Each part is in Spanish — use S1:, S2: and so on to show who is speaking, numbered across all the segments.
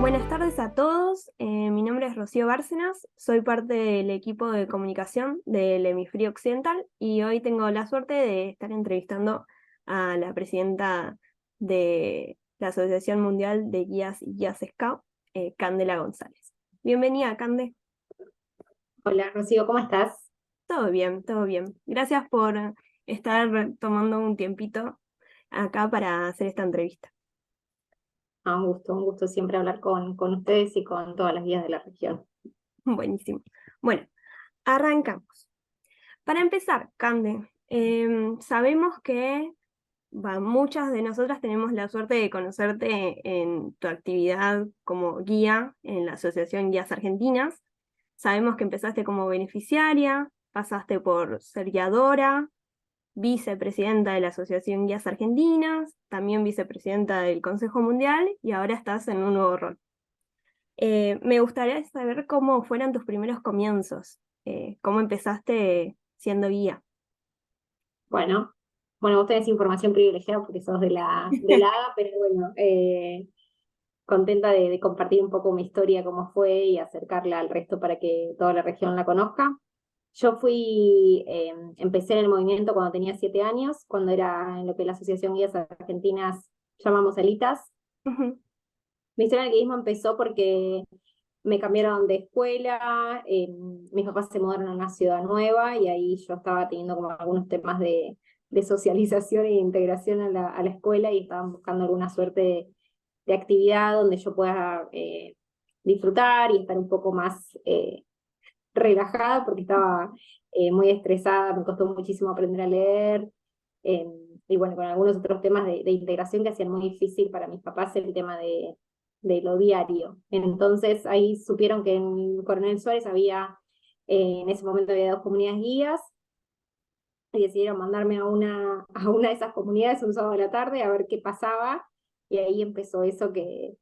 S1: Buenas tardes a todos, mi nombre es Rocío Bárcenas, soy parte del equipo de comunicación del Hemisferio Occidental y hoy tengo la suerte de estar entrevistando a la presidenta de la Asociación Mundial de Guías y Guías Scout, Candela González. Bienvenida, Cande.
S2: Hola, Rocío, ¿cómo estás?
S1: Todo bien, todo bien. Gracias por estar tomando un tiempito acá para hacer esta entrevista.
S2: Un gusto siempre hablar con ustedes y con todas las guías de la región.
S1: Buenísimo. Bueno, arrancamos. Para empezar, Cande, sabemos que muchas de nosotras tenemos la suerte de conocerte en tu actividad como guía en la Asociación Guías Argentinas. Sabemos que empezaste como beneficiaria, pasaste por ser guiadora, vicepresidenta de la Asociación Guías Argentinas, también vicepresidenta del Consejo Mundial y ahora estás en un nuevo rol. Me gustaría saber cómo fueron tus primeros comienzos, cómo empezaste siendo guía.
S2: Bueno, vos tenés información privilegiada porque sos de la AGA, pero bueno, contenta de compartir un poco mi historia, cómo fue y acercarla al resto para que toda la región la conozca. Yo empecé en el movimiento cuando tenía 7 años, cuando era en lo que la Asociación Guías Argentinas llamamos Elitas.
S1: Ujú.
S2: Mi historia en el guiismo empezó porque me cambiaron de escuela, mis papás se mudaron a una ciudad nueva y ahí yo estaba teniendo como algunos temas de socialización e integración a la escuela y estaban buscando alguna suerte de actividad donde yo pueda disfrutar y estar un poco más relajada porque estaba muy estresada, me costó muchísimo aprender a leer. eh, y bueno, con algunos otros temas de integración que hacían muy difícil para mis papás el tema de lo diario. Entonces ahí supieron que en Coronel Suárez en ese momento había 2 comunidades guías, y decidieron mandarme a una de esas comunidades un sábado a la tarde a ver qué pasaba, y ahí empezó eso que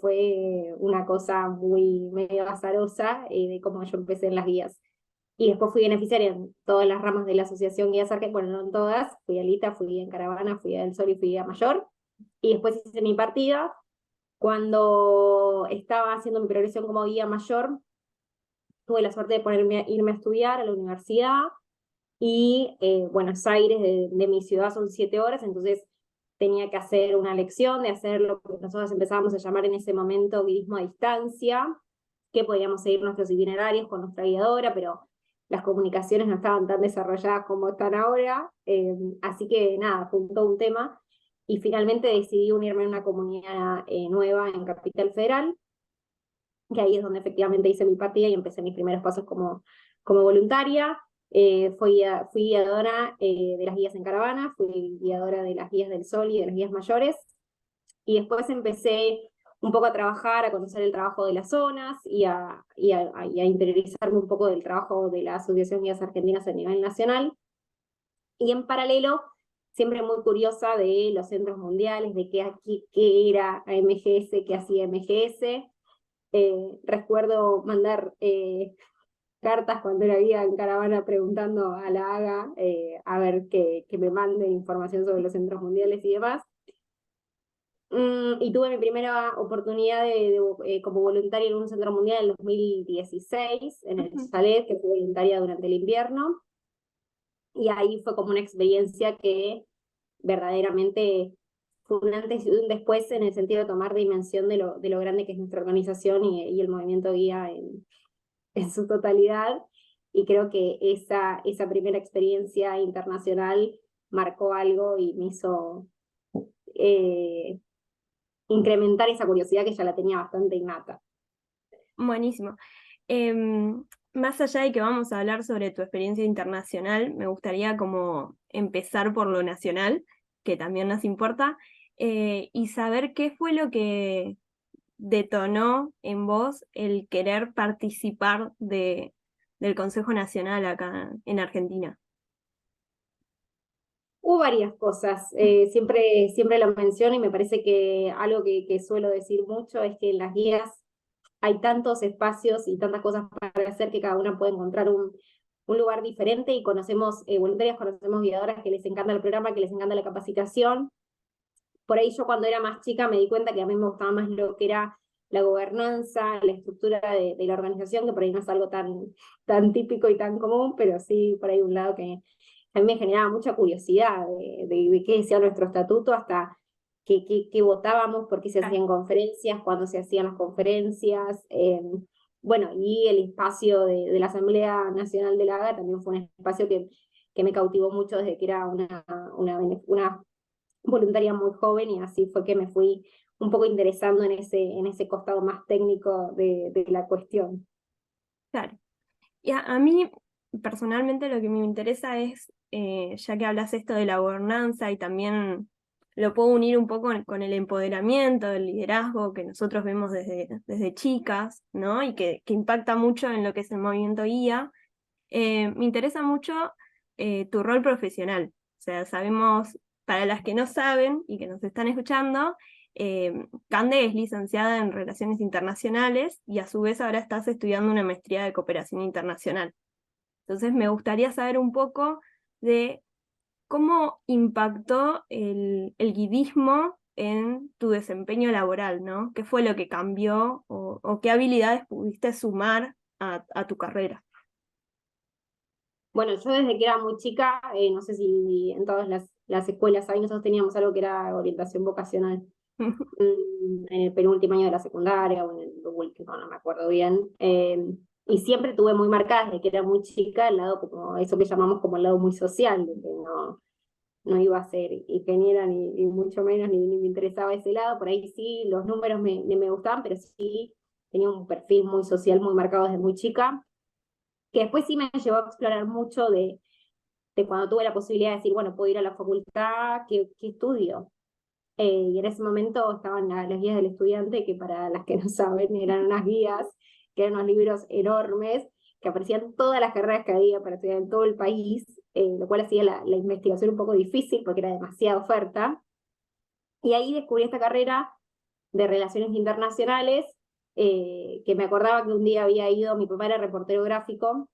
S2: fue una cosa muy medio azarosa de cómo yo empecé en las guías. Y después fui beneficiaria en todas las ramas de la Asociación Guías Argentinas, bueno, no en todas, fui a Alita, fui en Caravana, fui a El Sol y fui a Mayor, y después hice mi partida. Cuando estaba haciendo mi progresión como guía mayor, tuve la suerte de irme a estudiar a la universidad, y Buenos Aires de mi ciudad son 7 horas, entonces tenía que hacer una lección de hacer lo que nosotros empezábamos a llamar en ese momento guiismo a distancia, que podíamos seguir nuestros itinerarios con nuestra guiadora, pero las comunicaciones no estaban tan desarrolladas como están ahora, así que nada, fue todo un tema, y finalmente decidí unirme a una comunidad nueva en Capital Federal, que ahí es donde efectivamente hice mi partida y empecé mis primeros pasos como voluntaria. Fui guiadora de las guías en Caravana, fui guiadora de las guías del Sol y de las guías mayores, y después empecé un poco a trabajar, a conocer el trabajo de las zonas y a interiorizarme un poco del trabajo de la Asociación Guías Argentinas a nivel nacional. Y en paralelo, siempre muy curiosa de los centros mundiales, de qué era AMGS, qué hacía MGS. Recuerdo mandar cartas cuando era guía en Caravana preguntando a la AGA a ver que me manden información sobre los centros mundiales y demás. Y tuve mi primera oportunidad como voluntaria en un centro mundial en el 2016, en el
S1: Ujú.
S2: Chalet, que fui voluntaria durante el invierno, y ahí fue como una experiencia que verdaderamente fue un antes y un después en el sentido de tomar dimensión de lo grande que es nuestra organización y el movimiento guía en su totalidad, y creo que esa primera experiencia internacional marcó algo y me hizo eh, incrementar esa curiosidad que ya la tenía bastante innata.
S1: Buenísimo. Em, Más allá de que vamos a hablar sobre tu experiencia internacional, me gustaría como empezar por lo nacional, que también nos importa, y saber qué fue lo que detonó en vos el querer participar del Consejo Nacional acá en Argentina.
S2: Hubo varias cosas, siempre lo menciono, y me parece que algo que suelo decir mucho es que en las guías hay tantos espacios y tantas cosas para hacer que cada una puede encontrar un lugar diferente y conocemos voluntarias, conocemos guiadoras que les encanta el programa, que les encanta la capacitación. Por ahí yo cuando era más chica me di cuenta que a mí me gustaba más lo que era la gobernanza, la estructura de la organización, que por ahí no es algo tan típico y tan común, pero sí por ahí un lado que a mí me generaba mucha curiosidad de qué decía nuestro estatuto, hasta qué votábamos, por qué se hacían conferencias, cuándo se hacían las conferencias. Bueno, y el espacio de la Asamblea Nacional de la Haga también fue un espacio que me cautivó mucho desde que era una voluntaria muy joven, y así fue que me fui un poco interesando en ese costado más técnico de la cuestión.
S1: Claro. Y a mí, personalmente, lo que me interesa es, ya que hablas esto de la gobernanza y también lo puedo unir un poco con el empoderamiento, el liderazgo que nosotros vemos desde chicas, ¿no? Y que impacta mucho en lo que es el movimiento guía. Me interesa mucho tu rol profesional. O sea, sabemos, para las que no saben y que nos están escuchando, Cande es licenciada en Relaciones Internacionales y a su vez ahora estás estudiando una maestría de Cooperación Internacional. Entonces me gustaría saber un poco de cómo impactó el guidismo en tu desempeño laboral, ¿no? ¿Qué fue lo que cambió o qué habilidades pudiste sumar a tu carrera?
S2: Bueno, yo desde que era muy chica, no sé si en todas las escuelas ahí nosotros teníamos algo que era orientación vocacional, en el penúltimo año de la secundaria o en el último, no me acuerdo bien. Y siempre tuve muy marcada desde que era muy chica el lado, como eso que llamamos como el lado muy social, de que no iba a ser ingeniera ni mucho menos, ni me interesaba ese lado. Por ahí sí, los números me gustaban, pero sí tenía un perfil muy social muy marcado desde muy chica, que después sí me llevó a explorar mucho de cuando tuve la posibilidad de decir, bueno, puedo ir a la facultad, ¿qué estudio? Y en ese momento estaban las guías del estudiante, que para las que no saben eran unas guías, que eran unos libros enormes, que aparecían todas las carreras que había para estudiar en todo el país, lo cual hacía la investigación un poco difícil porque era demasiada oferta. Y ahí descubrí esta carrera de Relaciones Internacionales, que me acordaba que un día había ido, mi papá era reportero gráfico,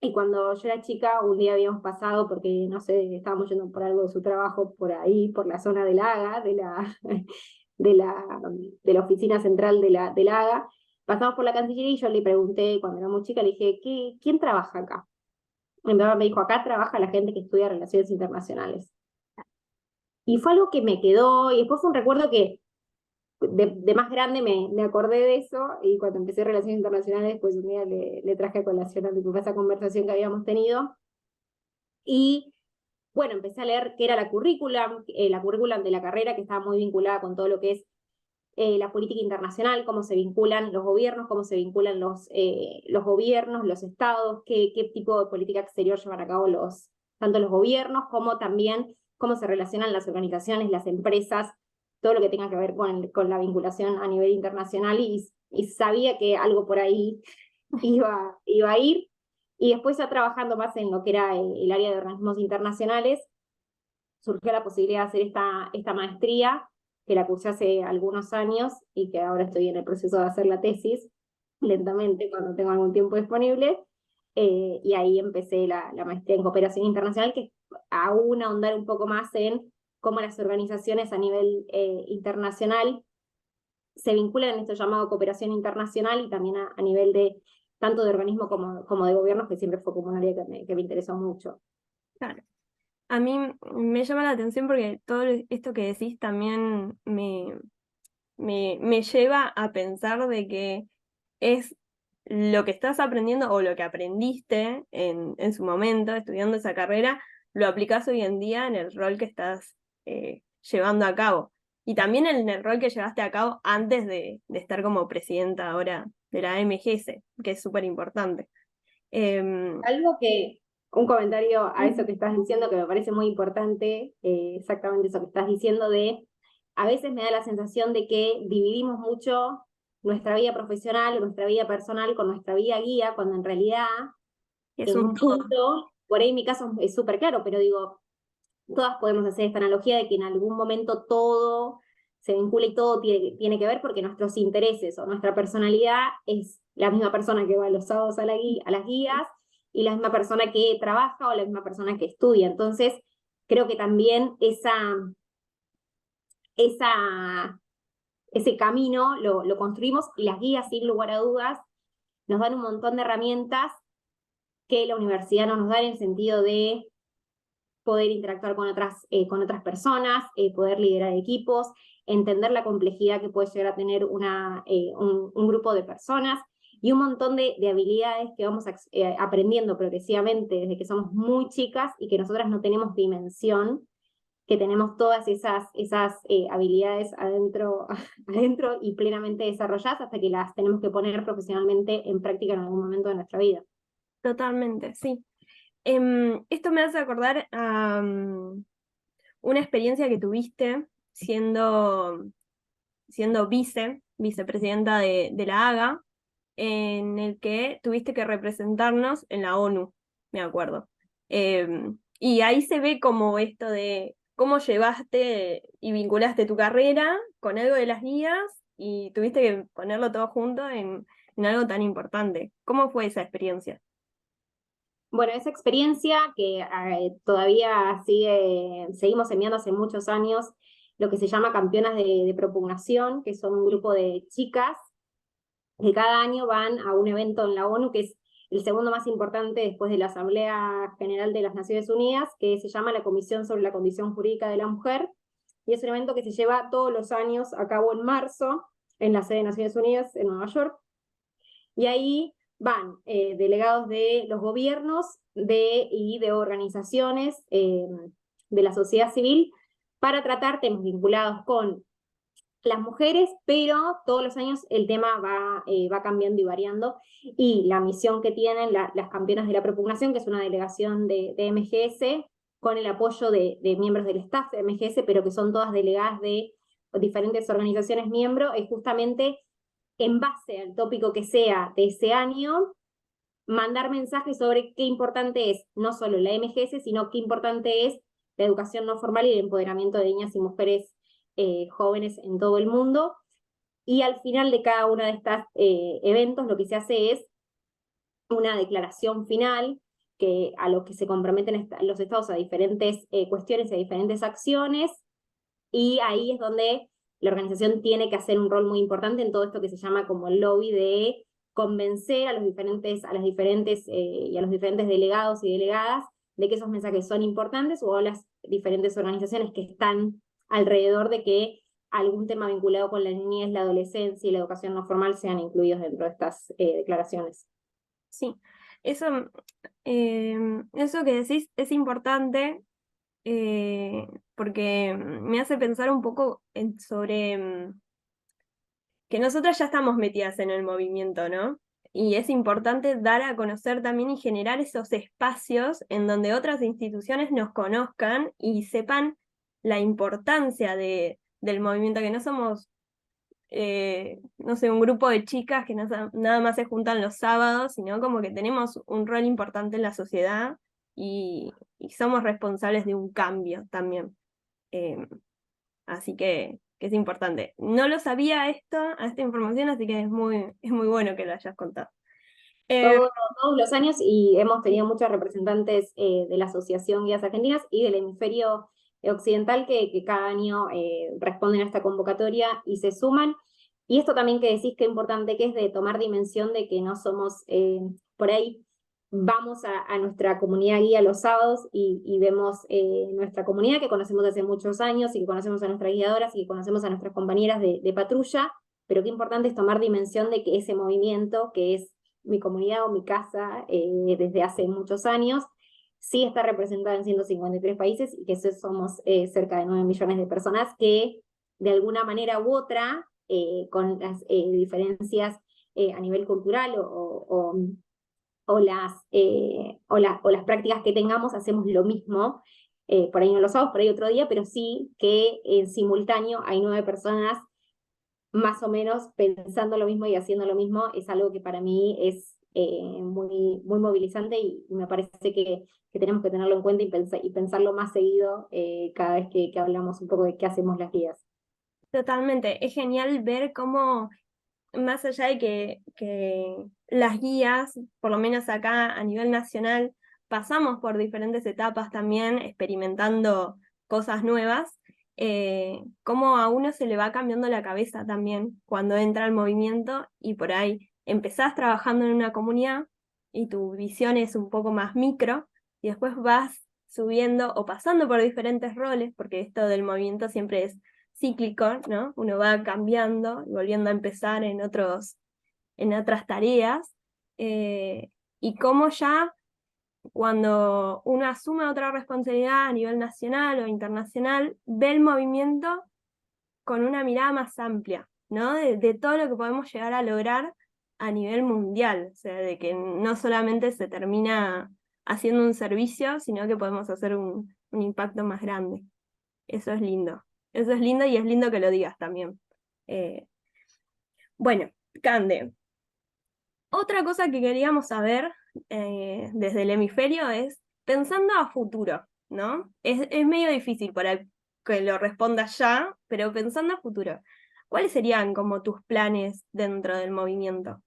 S2: y cuando yo era chica, un día habíamos pasado, porque no sé, estábamos yendo por algo de su trabajo por ahí, por la zona del Haga, de la, de la oficina central del Haga. Pasamos por la Cancillería y yo le pregunté, cuando era muy chica, le dije, ¿quién trabaja acá? Y mi papá me dijo, acá trabaja la gente que estudia Relaciones Internacionales. Y fue algo que me quedó, y después fue un recuerdo que de más grande me acordé de eso, y cuando empecé Relaciones Internacionales, pues un día le traje a colación a mi papá esa conversación que habíamos tenido. Y bueno, empecé a leer qué era la currículum de la carrera, que estaba muy vinculada con todo lo que es la política internacional, cómo se vinculan los gobiernos, cómo se vinculan los gobiernos, los estados, qué tipo de política exterior llevan a cabo tanto los gobiernos como también cómo se relacionan las organizaciones, las empresas, todo lo que tenga que ver con la vinculación a nivel internacional, y sabía que algo por ahí iba a ir. Y después, ya trabajando más en lo que era el área de organismos internacionales, surgió la posibilidad de hacer esta maestría, que la cursé hace algunos años y que ahora estoy en el proceso de hacer la tesis, lentamente, cuando tengo algún tiempo disponible. Y ahí empecé la maestría en cooperación internacional, que aún ahondar un poco más en cómo las organizaciones a nivel internacional se vinculan en esto llamado cooperación internacional, y también a nivel de tanto de organismo como de gobiernos, que siempre fue como un área que me interesó mucho.
S1: Claro. A mí me llama la atención porque todo esto que decís también me lleva a pensar de que es lo que estás aprendiendo o lo que aprendiste en su momento estudiando esa carrera, lo aplicás hoy en día en el rol que estás llevando a cabo. Y también en el rol que llevaste a cabo antes de estar como presidenta ahora de la AMGS, que es súper importante.
S2: Algo un comentario a eso que estás diciendo, que me parece muy importante, exactamente eso que estás diciendo a veces me da la sensación de que dividimos mucho nuestra vida profesional o nuestra vida personal con nuestra vida guía, cuando en realidad,
S1: Es
S2: en
S1: un
S2: un punto, por ahí mi caso es súper claro, pero digo, todas podemos hacer esta analogía de que en algún momento todo se vincula y todo tiene que ver, porque nuestros intereses o nuestra personalidad es la misma persona que va los sábados a las guías, y la misma persona que trabaja o la misma persona que estudia. Entonces, creo que también ese camino lo construimos, y las guías, sin lugar a dudas, nos dan un montón de herramientas que la universidad no nos da, en el sentido de poder interactuar con otras personas, poder liderar equipos, entender la complejidad que puede llegar a tener un grupo de personas, y un montón de habilidades que vamos aprendiendo progresivamente desde que somos muy chicas, y que nosotras no tenemos dimensión, que tenemos todas esas habilidades adentro, adentro y plenamente desarrolladas, hasta que las tenemos que poner profesionalmente en práctica en algún momento de nuestra vida.
S1: Totalmente, sí. Esto me hace acordar a una experiencia que tuviste siendo vicepresidenta de la AGA, en el que tuviste que representarnos en la ONU, me acuerdo. Y ahí se ve como esto de cómo llevaste y vinculaste tu carrera con algo de las guías y tuviste que ponerlo todo junto en algo tan importante. ¿Cómo fue esa experiencia?
S2: Bueno, esa experiencia que todavía seguimos enviando hace muchos años, lo que se llama campeonas de propugnación, que son un grupo de chicas que cada año van a un evento en la ONU, que es el segundo más importante después de la Asamblea General de las Naciones Unidas, que se llama la Comisión sobre la Condición Jurídica de la Mujer, y es un evento que se lleva todos los años a cabo en marzo, en la sede de Naciones Unidas, en Nueva York, y ahí van delegados de los gobiernos y de organizaciones de la sociedad civil, para tratar temas vinculados con las mujeres, pero todos los años el tema va cambiando y variando, y la misión que tienen las campeonas de la propugnación, que es una delegación de MGS, con el apoyo de miembros del staff de MGS, pero que son todas delegadas de diferentes organizaciones miembros, es justamente, en base al tópico que sea de ese año, mandar mensajes sobre qué importante es no solo la MGS, sino qué importante es la educación no formal y el empoderamiento de niñas y mujeres jóvenes en todo el mundo. Y al final de cada uno de estos eventos, lo que se hace es una declaración final, a lo que se comprometen los estados a diferentes cuestiones, a diferentes acciones, y ahí es donde la organización tiene que hacer un rol muy importante en todo esto que se llama como el lobby, de convencer a las diferentes y a los diferentes delegados y delegadas de que esos mensajes son importantes, o a las diferentes organizaciones que están alrededor, de que algún tema vinculado con la niñez, la adolescencia y la educación no formal sean incluidos dentro de estas declaraciones.
S1: Sí, eso, eso que decís es importante, porque me hace pensar un poco sobre que nosotras ya estamos metidas en el movimiento, ¿no? Y es importante dar a conocer también y generar esos espacios en donde otras instituciones nos conozcan y sepan la importancia del movimiento, que no somos, no sé, un grupo de chicas que nada más se juntan los sábados, sino como que tenemos un rol importante en la sociedad y somos responsables de un cambio también. Eh, Así que es importante. No lo sabía esta información, así que es muy bueno que lo hayas contado. Eh,
S2: Todos los años, y hemos tenido muchos representantes de la Asociación Guías Argentinas y del Hemisferio Occidental, que cada año responden a esta convocatoria y se suman. Y esto también que decís, que importante que es, de tomar dimensión de que no somos, por ahí vamos a nuestra comunidad guía los sábados, y vemos nuestra comunidad que conocemos hace muchos años, y que conocemos a nuestras guiadoras, y que conocemos a nuestras compañeras de patrulla, pero qué importante es tomar dimensión de que ese movimiento, que es mi comunidad o mi casa desde hace muchos años, sí está representada en 153 países, y que somos cerca de 9 millones de personas que de alguna manera u otra, con las diferencias a nivel cultural o las prácticas que tengamos, hacemos lo mismo. Por ahí no lo sabemos, por ahí otro día, pero sí que en simultáneo hay 9 personas más o menos pensando lo mismo y haciendo lo mismo. Es algo que para mí es muy, muy movilizante, y me parece que tenemos que tenerlo en cuenta y pensarlo más seguido cada vez que hablamos un poco de qué hacemos las guías.
S1: Totalmente. Es genial ver más allá de que las guías, por lo menos acá a nivel nacional, pasamos por diferentes etapas también experimentando cosas nuevas, cómo a uno se le va cambiando la cabeza también cuando entra al movimiento y por ahí empezás trabajando en una comunidad y tu visión es un poco más micro y después vas subiendo o pasando por diferentes roles, porque esto del movimiento siempre es cíclico, ¿no? Uno va cambiando y volviendo a empezar en otras tareas, y cómo ya cuando uno asume otra responsabilidad a nivel nacional o internacional, ve el movimiento con una mirada más amplia, ¿no? De todo lo que podemos llegar a lograr a nivel mundial, o sea, de que no solamente se termina haciendo un servicio, sino que podemos hacer un impacto más grande. Eso es lindo. Eso es lindo y es lindo que lo digas también. Eh, bueno, Cande, otra cosa que queríamos saber desde el hemisferio es, pensando a futuro, ¿no? Es medio difícil para que lo respondas ya, pero pensando a futuro, ¿cuáles serían como tus planes dentro del movimiento?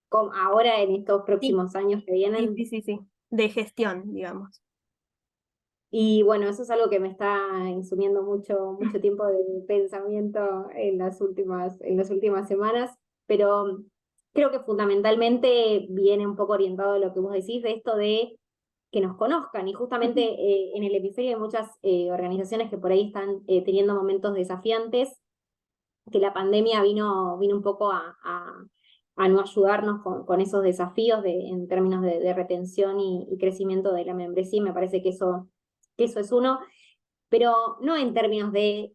S2: Ahora en estos
S1: Sí,
S2: próximos años que
S1: sí,
S2: vienen.
S1: sí, sí, sí. De gestión, digamos.
S2: Y bueno, eso es algo que me está insumiendo mucho tiempo de pensamiento en las últimas semanas, pero creo que fundamentalmente viene un poco orientado a lo que vos decís, de esto de que nos conozcan. Y justamente en el hemisferio hay muchas organizaciones que por ahí están teniendo momentos desafiantes, que la pandemia vino un poco a no ayudarnos con esos desafíos en términos de retención y crecimiento de la membresía, y me parece que eso es uno, pero no en términos de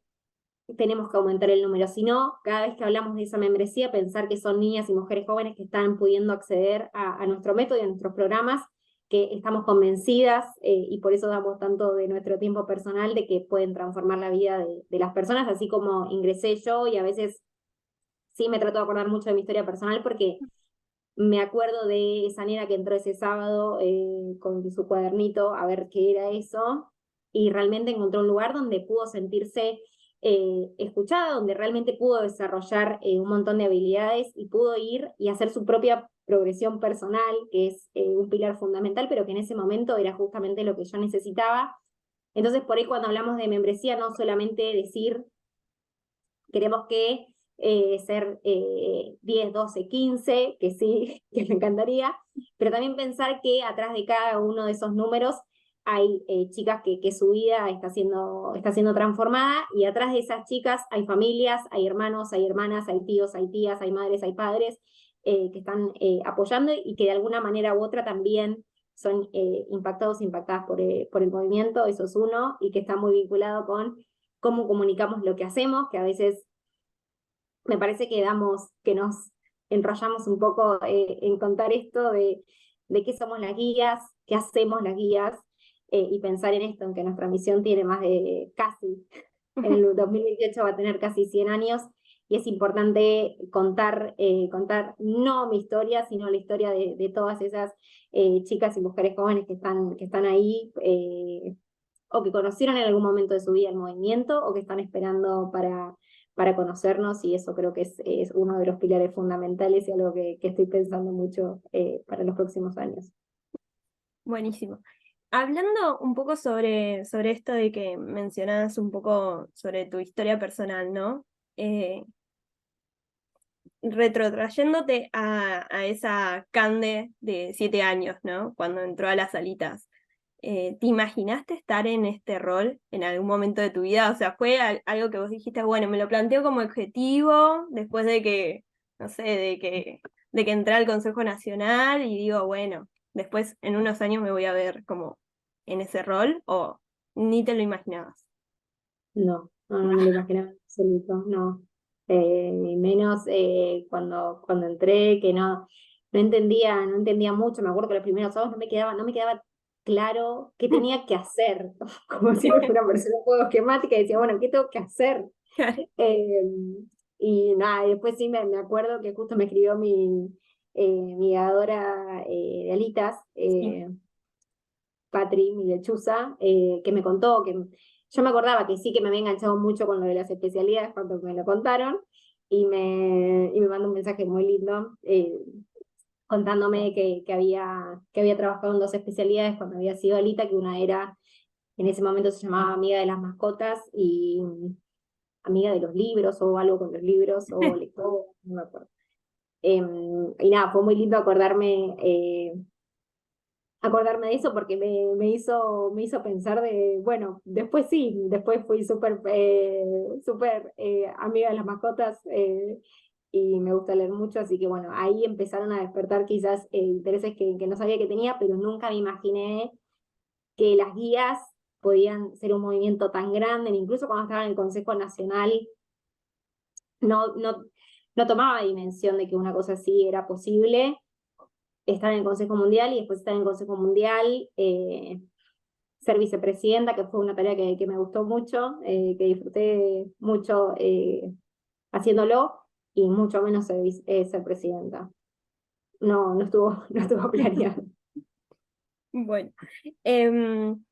S2: tenemos que aumentar el número, sino cada vez que hablamos de esa membresía, pensar que son niñas y mujeres jóvenes que están pudiendo acceder a nuestro método y a nuestros programas, que estamos convencidas y por eso damos tanto de nuestro tiempo personal de que pueden transformar la vida de las personas, así como ingresé yo y a veces sí me trato de acordar mucho de mi historia personal porque me acuerdo de esa nena que entró ese sábado con su cuadernito a ver qué era eso y realmente encontró un lugar donde pudo sentirse escuchada, donde realmente pudo desarrollar un montón de habilidades y pudo ir y hacer su propia progresión personal, que es un pilar fundamental, pero que en ese momento era justamente lo que yo necesitaba. Entonces, por ahí cuando hablamos de membresía, no solamente decir queremos que ser 10, 12, 15, que sí, que me encantaría, pero también pensar que atrás de cada uno de esos números hay chicas que su vida está siendo transformada y atrás de esas chicas hay familias, hay hermanos, hay hermanas, hay tíos, hay tías, hay madres, hay padres que están apoyando y que de alguna manera u otra también son impactados, impactadas por el movimiento, eso es uno, y que está muy vinculado con cómo comunicamos lo que hacemos, que a veces me parece que nos enrollamos un poco en contar esto de qué somos las guías, qué hacemos las guías, y pensar en esto, en que nuestra misión tiene más de casi, en el 2028 va a tener casi 100 años, y es importante contar no mi historia, sino la historia de todas esas chicas y mujeres jóvenes que están ahí, o que conocieron en algún momento de su vida el movimiento, o que están esperando para conocernos, y eso creo que es uno de los pilares fundamentales y algo que estoy pensando mucho para los próximos años.
S1: Buenísimo. Hablando un poco sobre esto de que mencionabas un poco sobre tu historia personal, ¿no? Retrotrayéndote a esa Cande de 7 años, ¿no? Cuando entró a las salitas. ¿Te imaginaste estar en este rol en algún momento de tu vida? O sea, ¿fue algo que vos dijiste, bueno, me lo planteo como objetivo después de que, no sé, de que entré al Consejo Nacional y digo, bueno, después en unos años me voy a ver como en ese rol o ni te lo imaginabas?
S2: No me lo imaginaba en absoluto, no. Y menos cuando entré, que no entendía mucho. Me acuerdo que los primeros sábados no me quedaba claro qué tenía que hacer. Como si fuera una persona un poco esquemática y decía, bueno, ¿qué tengo que hacer? Eh, y nada, y después sí me acuerdo que justo me escribió mi dadora de alitas,
S1: Sí.
S2: Patri, mi lechuza, que me contó que yo me acordaba que sí que me había enganchado mucho con lo de las especialidades cuando me lo contaron, y me manda un mensaje muy lindo, contándome que había trabajado en dos especialidades cuando había sido alita, que una era, en ese momento se llamaba amiga de las mascotas y amiga de los libros o algo con los libros o lector, no me acuerdo. Y nada, fue muy lindo acordarme de eso porque me hizo pensar de, bueno, después sí, después fui súper amiga de las mascotas y me gusta leer mucho, así que bueno, ahí empezaron a despertar quizás intereses que no sabía que tenía, pero nunca me imaginé que las guías podían ser un movimiento tan grande, incluso cuando estaba en el Consejo Nacional, no, no, no tomaba dimensión de que una cosa así era posible, estar en el Consejo Mundial y después estar en el Consejo Mundial, ser vicepresidenta, que fue una tarea que me gustó mucho, que disfruté mucho haciéndolo, y mucho menos ser presidenta. No, no estuvo planeado.
S1: Bueno, em,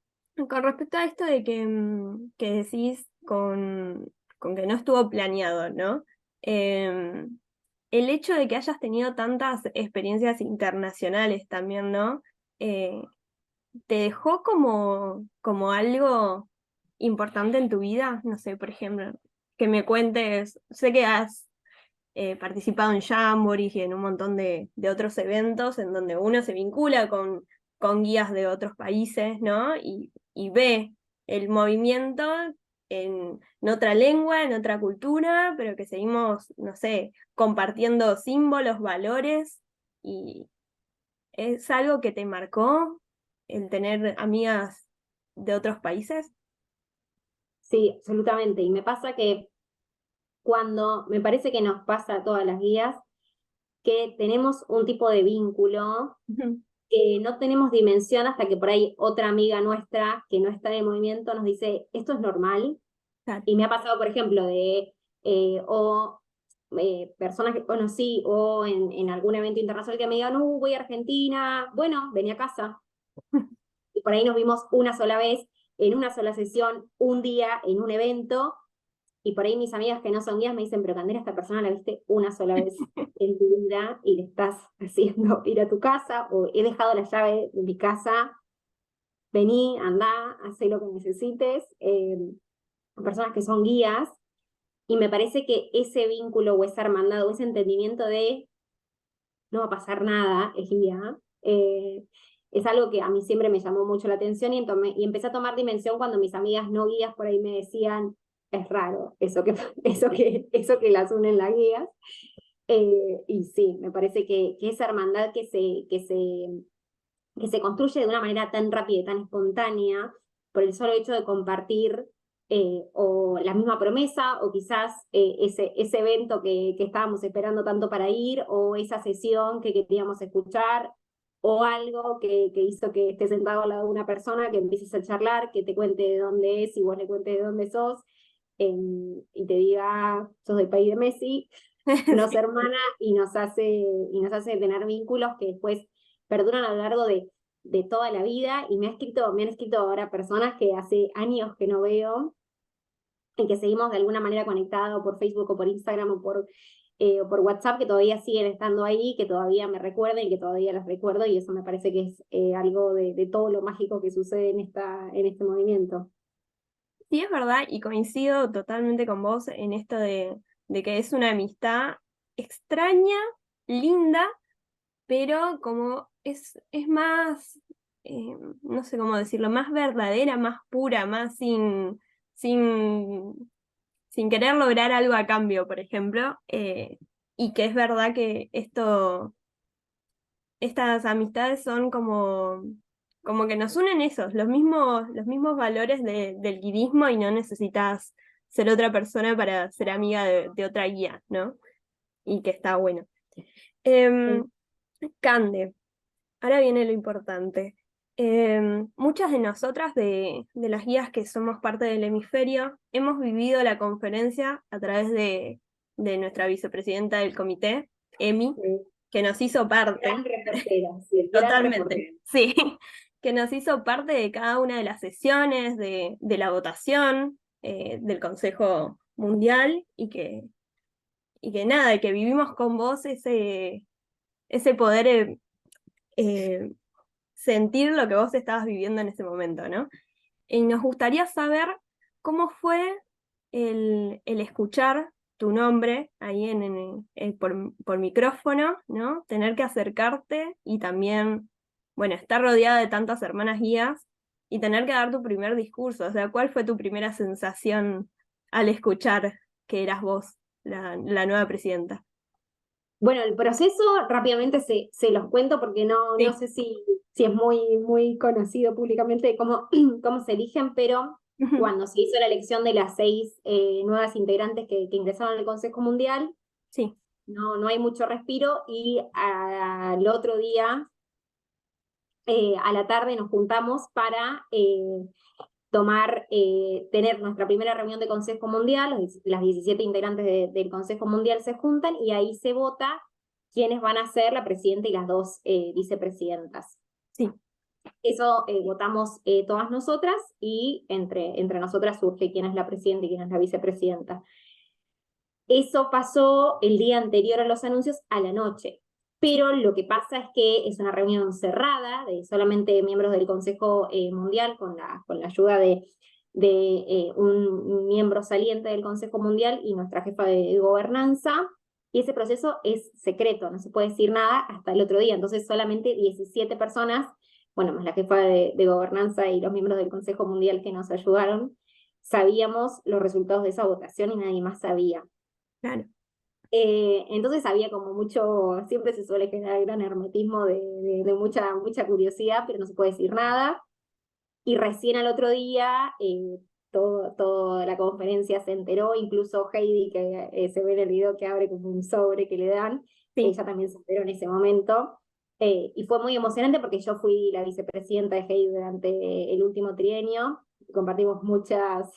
S1: con respecto a esto de que decís con que no estuvo planeado, ¿no? Em, el hecho de que hayas tenido tantas experiencias internacionales también, ¿no? Eh, ¿Te dejó como algo importante en tu vida? No sé, por ejemplo, que me cuentes, sé que has participado en Jamboree y en un montón de otros eventos en donde uno se vincula con guías de otros países, ¿no? Y ve el movimiento en otra lengua, en otra cultura, pero que seguimos, no sé, compartiendo símbolos, valores, y es algo que te marcó el tener amigas de otros países.
S2: Sí, absolutamente. Y me pasa que me parece que nos pasa a todas las guías, que tenemos un tipo de vínculo que no tenemos dimensión hasta que por ahí otra amiga nuestra que no está en el movimiento nos dice, esto es normal.
S1: Claro.
S2: Y me ha pasado, por ejemplo, personas que conocí o en algún evento internacional que me digan, voy a Argentina, bueno, vení a casa. Y por ahí nos vimos una sola vez, en una sola sesión, un día, en un evento, y por ahí mis amigas que no son guías me dicen, pero Candela, esta persona la viste una sola vez en tu vida y le estás haciendo ir a tu casa, o he dejado la llave de mi casa, vení, andá, hacé lo que necesites. Personas que son guías, y me parece que ese vínculo o esa hermandad o ese entendimiento de no va a pasar nada, es guía, es algo que a mí siempre me llamó mucho la atención y empecé a tomar dimensión cuando mis amigas no guías por ahí me decían, es raro eso que las unen las guías. Y sí, me parece que esa hermandad que se construye de una manera tan rápida y tan espontánea, por el solo hecho de compartir o la misma promesa, o quizás ese evento que estábamos esperando tanto para ir, o esa sesión que queríamos escuchar, o algo que hizo que estés sentado al lado de una persona, que empieces a charlar, que te cuente de dónde es y vos le cuentes de dónde sos, y te diga, sos del país de Messi, nos
S1: Sí.
S2: hermana y nos hace tener vínculos que después perduran a lo largo de toda la vida. Y me han escrito ahora personas que hace años que no veo y que seguimos de alguna manera conectados por Facebook o por Instagram o por WhatsApp, que todavía siguen estando ahí, que todavía me recuerdan y que todavía las recuerdo, y eso me parece que es algo de todo lo mágico que sucede en este movimiento.
S1: Sí, es verdad, y coincido totalmente con vos en esto de que es una amistad extraña, linda, pero como es más, no sé cómo decirlo, más verdadera, más pura, más sin, sin querer lograr algo a cambio, por ejemplo, y que es verdad que estas amistades son como que nos unen esos, los mismos valores del guirismo, y no necesitas ser otra persona para ser amiga de otra guía, ¿no? Y que está bueno. Em, Cande, ahora viene lo importante. Muchas de nosotras, de las guías que somos parte del hemisferio, hemos vivido la conferencia a través de nuestra vicepresidenta del comité, Emi, que nos hizo parte.
S2: Gran reportera, sí, gran reportera.
S1: Totalmente, sí, que nos hizo parte de cada una de las sesiones, de la votación del Consejo Mundial, y que nada, y que vivimos con vos ese poder sentir lo que vos estabas viviendo en ese momento, ¿no? Y nos gustaría saber cómo fue el escuchar tu nombre ahí por micrófono, ¿no? Tener que acercarte y también, bueno, estar rodeada de tantas hermanas guías y tener que dar tu primer discurso. O sea, ¿cuál fue tu primera sensación al escuchar que eras vos, la nueva presidenta?
S2: Bueno, el proceso rápidamente se los cuento porque no
S1: Sí.
S2: sé si es muy conocido públicamente cómo, cómo se eligen, pero cuando se hizo la elección de las 6 nuevas integrantes que ingresaron al Consejo Mundial,
S1: Sí,
S2: no hay mucho respiro y al otro día, a la tarde, nos juntamos para tener nuestra primera reunión de Consejo Mundial. Las 17 integrantes del Consejo Mundial se juntan y ahí se vota quiénes van a ser la presidenta y las dos vicepresidentas.
S1: sí.
S2: Eso votamos todas nosotras y entre nosotras surge quién es la presidenta y quién es la vicepresidenta. Eso pasó el día anterior a los anuncios a la noche. Pero lo que pasa es que es una reunión cerrada de solamente miembros del Consejo Mundial con la ayuda de un miembro saliente del Consejo Mundial y nuestra jefa de gobernanza. Y ese proceso es secreto, no se puede decir nada hasta el otro día. Entonces solamente 17 personas, bueno, más la jefa de gobernanza y los miembros del Consejo Mundial que nos ayudaron, sabíamos los resultados de esa votación y nadie más sabía.
S1: Claro.
S2: Entonces había como mucho, siempre se suele generar gran hermetismo de mucha curiosidad, pero no se puede decir nada. Y recién al otro día, toda la conferencia se enteró, incluso Heidi, que se ve en el video que abre como un sobre que le dan,
S1: Sí.
S2: ella también se enteró en ese momento. Y fue muy emocionante porque yo fui la vicepresidenta de Heidi durante el último trienio, compartimos muchas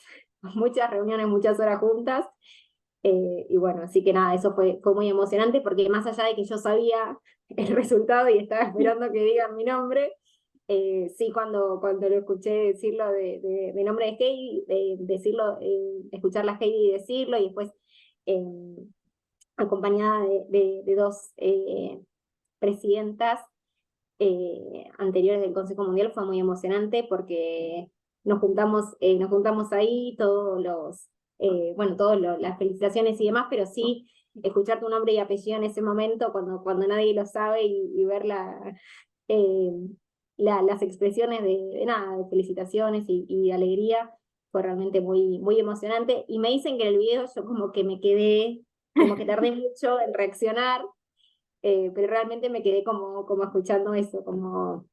S2: reuniones, muchas horas juntas. Y bueno, así que nada, eso fue muy emocionante porque más allá de que yo sabía el resultado y estaba esperando que digan mi nombre, sí, cuando lo escuché decirlo de nombre de Heidi, decirlo, escuchar a Heidi decirlo y después eh, acompañada de dos presidentas anteriores del Consejo Mundial fue muy emocionante porque nos juntamos ahí todos las felicitaciones y demás, pero sí escuchar tu nombre y apellido en ese momento cuando nadie lo sabe y ver eh, las expresiones nada, de felicitaciones y de alegría fue realmente muy emocionante. Y me dicen que en el video yo como que me quedé, como que tardé mucho en reaccionar, pero realmente me quedé como escuchando eso, como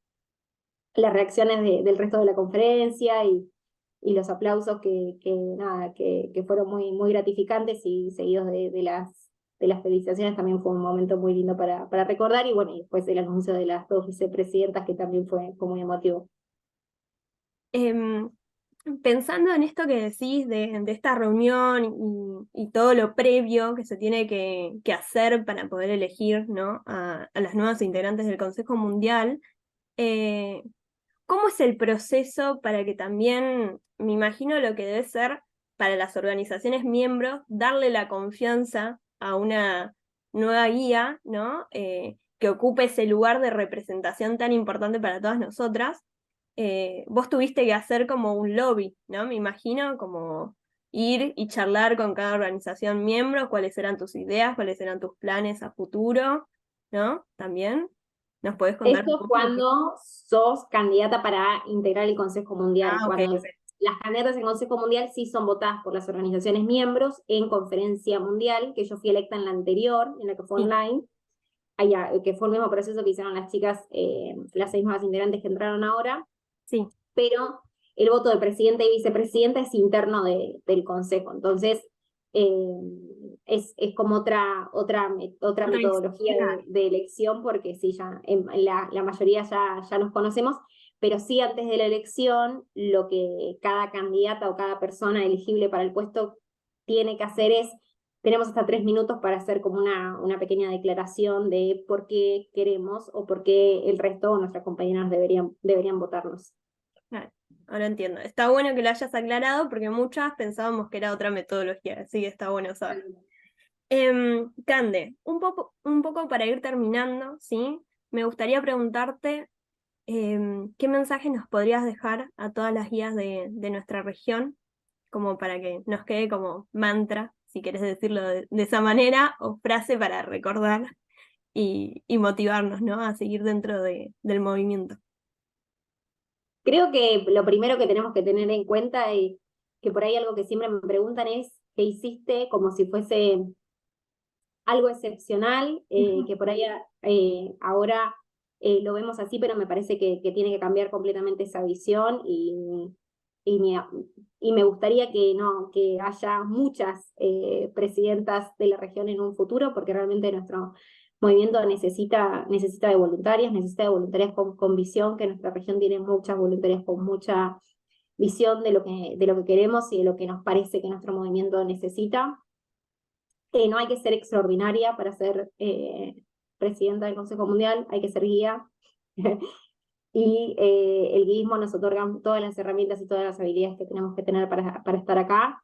S2: las reacciones del resto de la conferencia y los aplausos nada, que fueron muy gratificantes y seguidos de las felicitaciones también fue un momento muy lindo para recordar y bueno, y después el anuncio de las dos vicepresidentas que también fue muy emotivo.
S1: Em, Pensando en esto que decís de esta reunión y todo lo previo que se tiene que hacer para poder elegir, ¿no? a las nuevas integrantes del Consejo Mundial, eh, ¿cómo es el proceso para que también, me imagino lo que debe ser para las organizaciones miembros, darle la confianza a una nueva guía, ¿no? Que ocupe ese lugar de representación tan importante para todas nosotras? Vos tuviste que hacer como un lobby, ¿no? Me imagino, como ir y charlar con cada organización miembro, cuáles eran tus ideas, cuáles eran tus planes a futuro, ¿no? También, ¿nos podés contar
S2: Esto
S1: un
S2: es
S1: poco?
S2: cuando sos candidata para integrar el Consejo Mundial.
S1: Ah, ok,
S2: Cuando
S1: ok.
S2: las candidatas al Consejo Mundial sí son votadas por las organizaciones miembros en conferencia mundial, que yo fui electa en la anterior, en la que fue
S1: Sí,
S2: online, que fue el mismo proceso que hicieron las chicas, las 6 nuevas integrantes que entraron ahora,
S1: sí,
S2: pero el voto de presidenta y vicepresidenta es interno del Consejo. Entonces, eh, es como otra metodología
S1: claro.
S2: de elección, porque sí, ya la mayoría ya nos conocemos, pero sí antes de la elección, lo que cada candidata o cada persona elegible para el puesto tiene que hacer tenemos hasta 3 minutos para hacer como una pequeña declaración de por qué queremos o por qué el resto o nuestras compañeras deberían votarnos.
S1: Claro, ahora entiendo. Está bueno que lo hayas aclarado porque muchas pensábamos que era otra metodología, así que está bueno saber. Cande, un poco para ir terminando, ¿sí? Me gustaría preguntarte ¿qué mensaje nos podrías dejar a todas las guías de nuestra región, como para que nos quede como mantra, si querés decirlo de esa manera, o frase para recordar y motivarnos, ¿no? A seguir dentro del movimiento.
S2: Creo que lo primero que tenemos que tener en cuenta, y que por ahí algo que siempre me preguntan es, ¿qué hiciste? Como si fuese algo excepcional, que por ahí ahora lo vemos así, pero me parece que tiene que cambiar completamente esa visión y, me, y me gustaría que, no, que haya muchas presidentas de la región en un futuro, porque realmente nuestro movimiento necesita de voluntarias, necesita de voluntarias con visión, que nuestra región tiene muchas voluntarias con mucha visión de lo que queremos y de lo que nos parece que nuestro movimiento necesita. No hay que ser extraordinaria para ser presidenta del Consejo Mundial, hay que ser guía. Y el guiismo nos otorga todas las herramientas y todas las habilidades que tenemos que tener para estar acá.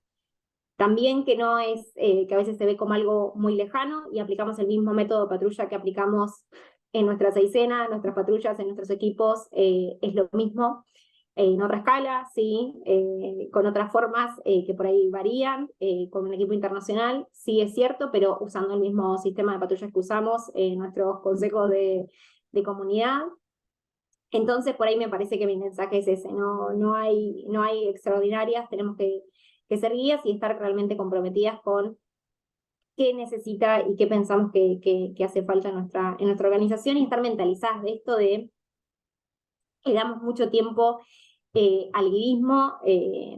S2: También que no es, que a veces se ve como algo muy lejano y aplicamos el mismo método de patrulla que aplicamos en nuestra seisena, en nuestras patrullas, en nuestros equipos, es lo mismo en otra escala, sí, con otras formas que por ahí varían, con un equipo internacional, sí es cierto, pero usando el mismo sistema de patrullas que usamos en nuestros consejos de comunidad. Entonces, por ahí me parece que mi mensaje es ese, no hay extraordinarias, tenemos que ser guías y estar realmente comprometidas con qué necesita y qué pensamos que hace falta en nuestra organización y estar mentalizadas de esto de le damos mucho tiempo al guiismo,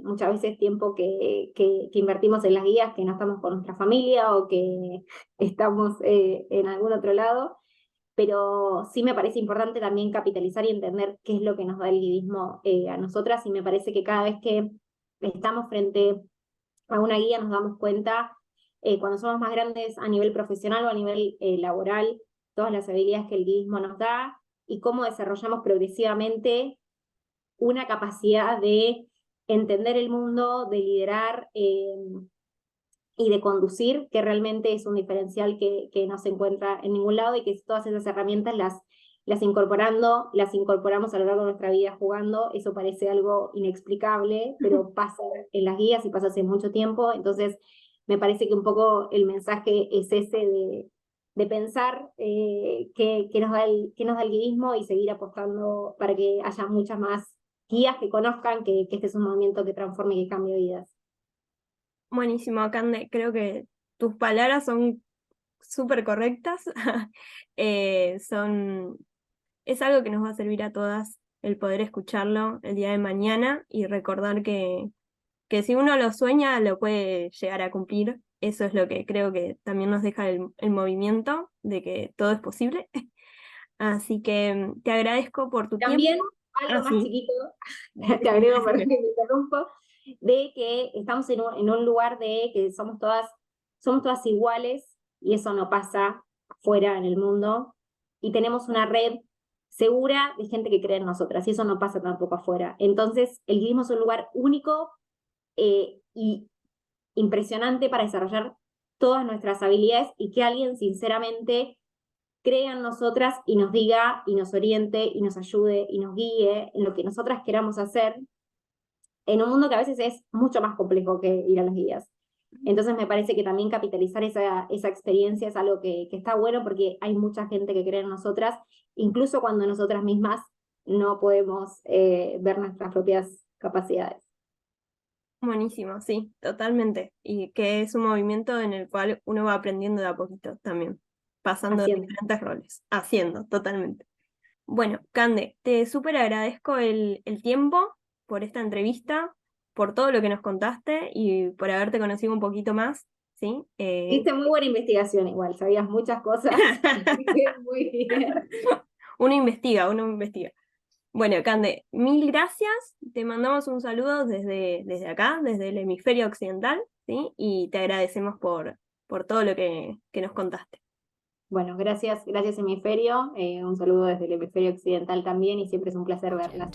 S2: muchas veces tiempo que invertimos en las guías, que no estamos con nuestra familia o que estamos en algún otro lado, pero sí me parece importante también capitalizar y entender qué es lo que nos da el guiismo a nosotras, y me parece que cada vez que estamos frente a una guía nos damos cuenta, cuando somos más grandes a nivel profesional o a nivel laboral, todas las habilidades que el guiismo nos da y cómo desarrollamos progresivamente una capacidad de entender el mundo, de liderar y de conducir, que realmente es un diferencial que no se encuentra en ningún lado y que todas esas herramientas las incorporamos a lo largo de nuestra vida jugando. Eso parece algo inexplicable, pero pasa en las guías y pasa hace mucho tiempo. Entonces, me parece que un poco el mensaje es ese de pensar qué nos da el guiismo y seguir apostando para que haya muchas más guías que conozcan que este es un movimiento que transforme y que cambie vidas.
S1: Buenísimo, Cande, creo que tus palabras son súper correctas. Son es algo que nos va a servir a todas el poder escucharlo el día de mañana y recordar que si uno lo sueña, lo puede llegar a cumplir. Eso es lo que creo que también nos deja el movimiento, de que todo es posible. Así que te agradezco por tu tiempo.
S2: También algo más
S1: Así.
S2: chiquito, te agrego, perdón que me interrumpo, de que estamos en un lugar de que somos todas iguales y eso no pasa afuera en el mundo y tenemos una red segura de gente que cree en nosotras y eso no pasa tampoco afuera. Entonces, el guirismo es un lugar único y impresionante para desarrollar todas nuestras habilidades y que alguien sinceramente crea en nosotras y nos diga y nos oriente y nos ayude y nos guíe en lo que nosotras queramos hacer en un mundo que a veces es mucho más complejo que ir a las guías. Entonces me parece que también capitalizar esa experiencia es algo que está bueno porque hay mucha gente que cree en nosotras, incluso cuando nosotras mismas no podemos ver nuestras propias capacidades.
S1: Buenísimo, sí, totalmente. Y que es un movimiento en el cual uno va aprendiendo de a poquito también, pasando de
S2: Haciendo.
S1: diferentes roles, haciendo, totalmente. Bueno, Cande, te súper agradezco el tiempo por esta entrevista, por todo lo que nos contaste y por haberte conocido un poquito más, ¿sí?
S2: Hiciste muy buena investigación igual, sabías muchas cosas. Muy bien.
S1: Uno investiga. Bueno, Cande, mil gracias. Te mandamos un saludo desde acá, desde el hemisferio occidental, ¿sí? Y te agradecemos por todo lo que nos contaste.
S2: Bueno, gracias hemisferio, un saludo desde el hemisferio occidental también y siempre es un placer verlas.